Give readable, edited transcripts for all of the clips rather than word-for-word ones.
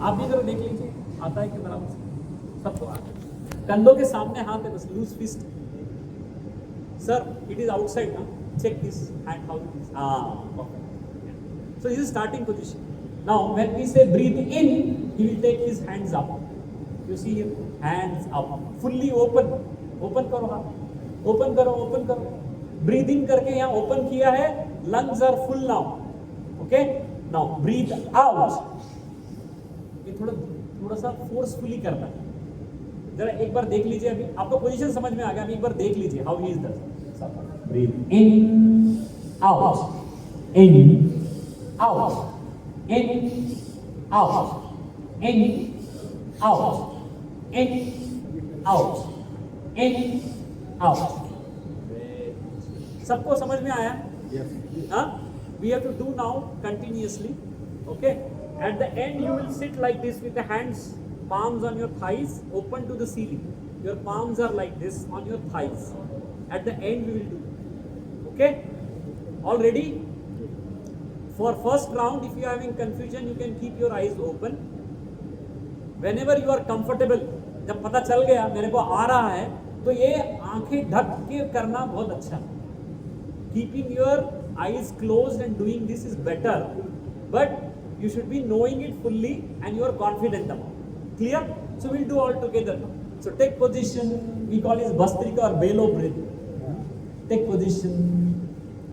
आप भी जरा देख लीजिए आता है कि बराबर से, सबको आता है। कंधों के सामने हाथ है बस, loose fist. Sir it is outside ना, check this hand how it is. Perfect. So this is starting position. Now when we say breathe in, he will take his hands up. You see him, hands up, fully open. Open करो हाथ, open करो, open करो। Breathe इन करके यहाँ open किया है, lungs are full now. Okay, now breathe out. ये थोड़ा सा फोर्सफुली करना है। जरा एक बार देख लीजिए, अभी आपको पोजीशन समझ में आ गया, अभी एक बार देख लीजिए how he is does. Breathe in out, in out, in out, in out, in out, in out. सबको समझ में आया? हाँ, we have to do now continuously. Okay, at the end you will sit like this with the hands, palms on your thighs, open to the ceiling. Your palms are like this on your thighs. At the end we will do. Okay, all ready? For first round, if you are having confusion, you can keep your eyes open. Whenever you are comfortable, जब पता चल गया मेरे को आ रहा है, तो ये आंखें ढक के करना बहुत अच्छा है। Keeping your eyes closed and doing this is better, but you should be knowing it fully and you are confident about it. Clear? So we'll do all together now. So take position. We call it Bastrika or Belo breath. Take position.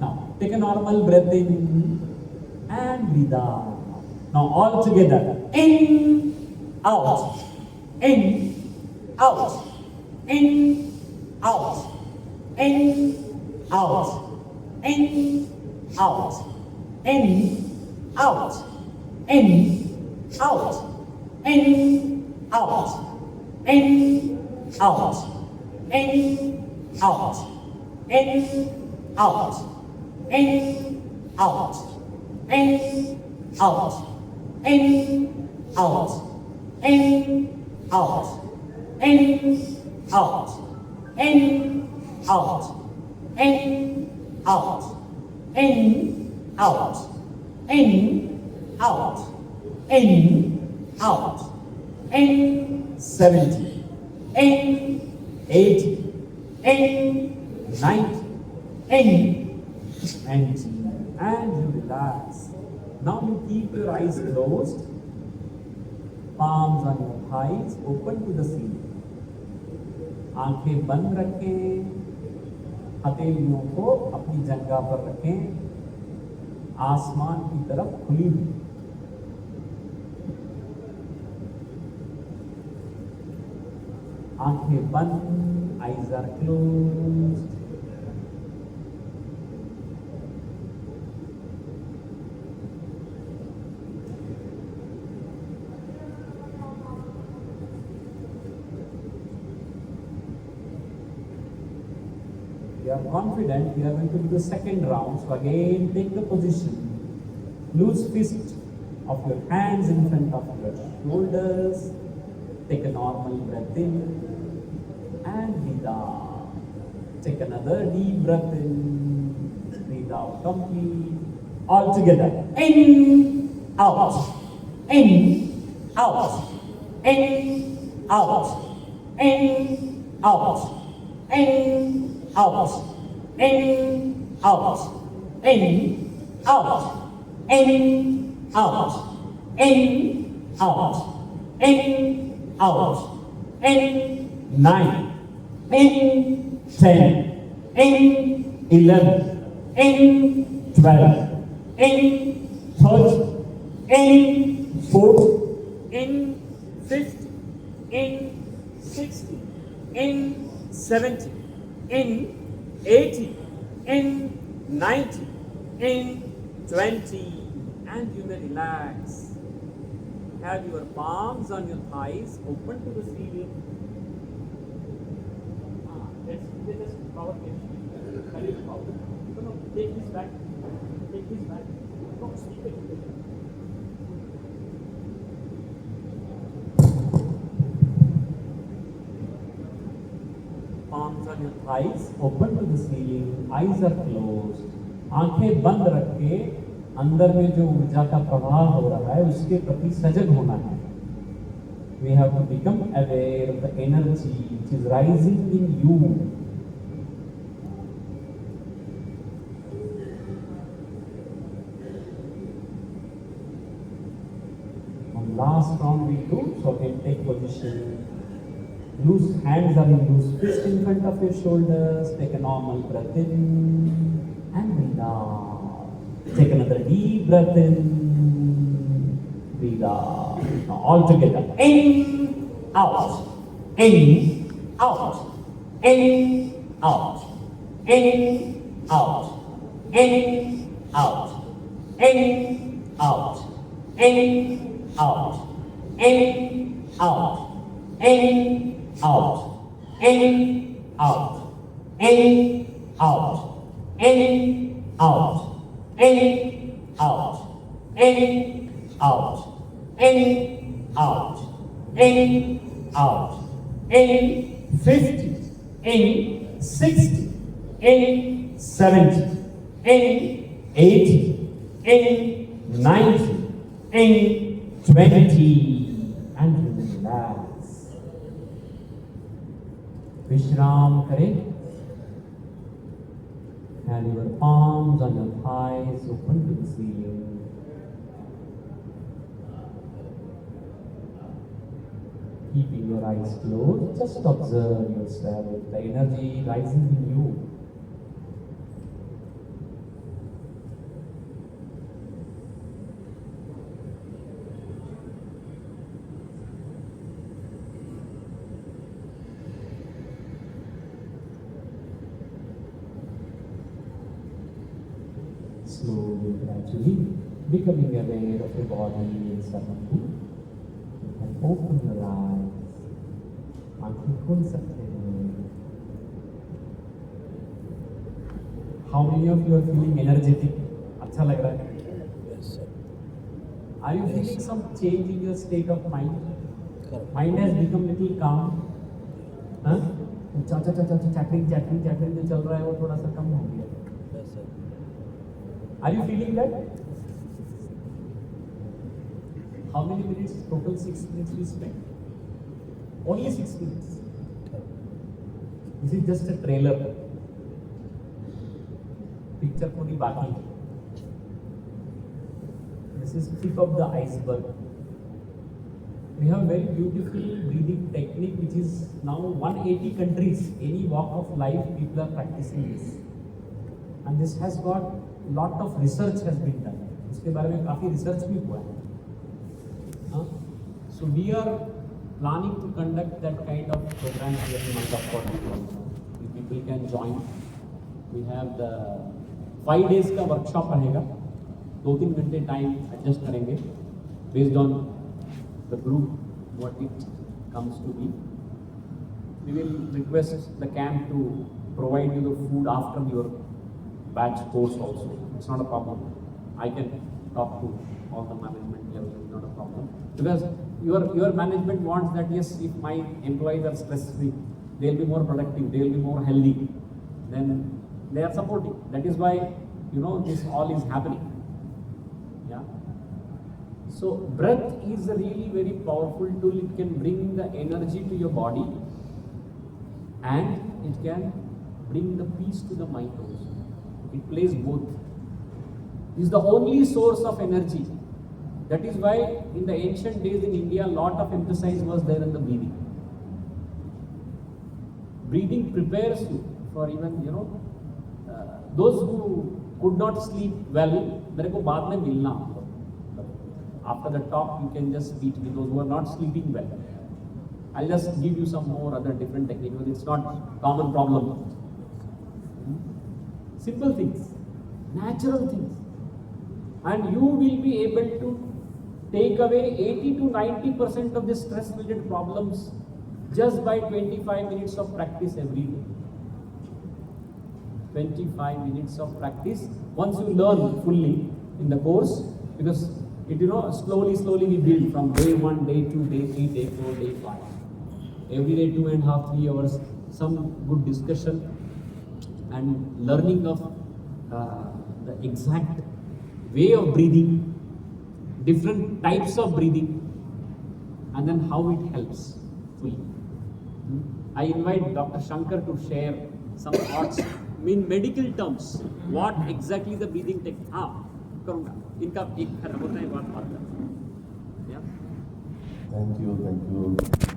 Now take a normal breath in and breathe out. Now all together. In, out, in, out, in, out, in, out. In, out, in, out, in, out, in, out, in, out, in, out, in, out, in, out, in, out, in, out, in, out, in, out, in, out, in, out, in, out, in, out, in, out, in, 70, in, 80, in, 90, in, 90, and you relax. Now you keep your eyes closed, palms on your thighs, open to the ceiling. आंखें बंद रखें, हथेलियों को अपनी जगह पर रखें, आसमान की तरफ खुली हुई। आंखें बंद, eyes are closed. You are confident you are going to do the second round. So again, take the position. Loose fist of your hands in front of your shoulders. Take a normal breath in and breathe out. Take another deep breath in. Breathe out complete. All together. In, out, in, out, in, out, in, out, in, out, in, out, in, out, in, out, in, out, in, out, in, 9, in, 10, in, 11, in, 12, in, 13, in, 14, in, 15, in, 16, in, 17, in, 80, in, 90, in, 20, and you may relax. Have your palms on your thighs, open to the ceiling. Let's just power it. Carry the power. No, take this back. Take this back. No, sleep it. Palms on your thighs, open to the ceiling, eyes are closed. आंखें बंद रख के अंदर में जो ऊर्जा का प्रवाह हो रहा है उसके प्रति सजग होना है। We have to become aware of the energy which is rising in you. On last round we do, so again take position. Loose hands are in loose fist in front of your shoulders. Take a normal breath in and breathe out. Take another deep breath in. Breathe out. Now all together. In, out. In, out. In, out. In, out. In, out. In, out. In, out. In, out. In, out, in, out, in, out, in, out, in, out, in, out, in, out, in, out, in, 50, in, 60, in, 70, in, 80, in, 90, in, 20, and relax. Vishram kare, and your palms on your thighs open to the ceiling. Keeping your eyes closed, just observe yourself, the energy rising in you. Slowly, gradually, becoming aware of your body and suddenly, you can open your eyes. आंखें खोल सकते हैं. How many of you are feeling energetic? अच्छा लग रहा है? Yes, sir. Are you feeling some change in your state of mind? Correct. Mind has become little calm. हाँ? Chattering जो चल रहा है वो थोड़ा सा कम हो गया. Yes, sir. Are you feeling that? How many minutes? Total 6 minutes we spent. Only 6 minutes. This is just a trailer. Picture पूरी बाकी है. This is tip of the iceberg. We have very beautiful breathing technique which is now 180 countries. Any walk of life people are practicing this. And this has got lot of research has been done. इसके बारे में काफी research भी हुआ है. So we are planning to conduct that kind of program here in month of October. People can join. We have the 5 days का workshop रहेगा. 2-3 घंटे time adjust करेंगे based on the group what it comes to be. We will request the camp to provide you the food after your batch course also. It's not a problem. I can talk to all the management level. It's not a problem because your management wants that yes, if my employees are stress free, they'll be more productive, they'll be more healthy. Then they are supporting. That is why this all is happening. Yeah. So breath is a really very powerful tool. It can bring the energy to your body, and it can bring the peace to the mind also. It plays both. It is the only source of energy. That is why in the ancient days in India, a lot of emphasis was there in the breathing. Breathing prepares you for even, those who could not sleep well, मेरे को बाद में मिलना. After the talk, you can just speak to those who are not sleeping well. I'll just give you some more other different techniques. It's not common problem. Simple things, natural things. And you will be able to take away 80 to 90% of the stress-related problems just by 25 minutes of practice every day. 25 minutes of practice. Once you learn fully in the course, because it slowly we build from day 1, day 2, day 3, day 4, day 5. Every day 2.5, 3 hours, some good discussion and learning of the exact way of breathing, different types of breathing, and then how it helps fully. I invite Dr. Shankar to share some thoughts in medical terms. What exactly the breathing technique? हाँ करूँगा. इनका एक होता है बात करता. Yeah. Thank you.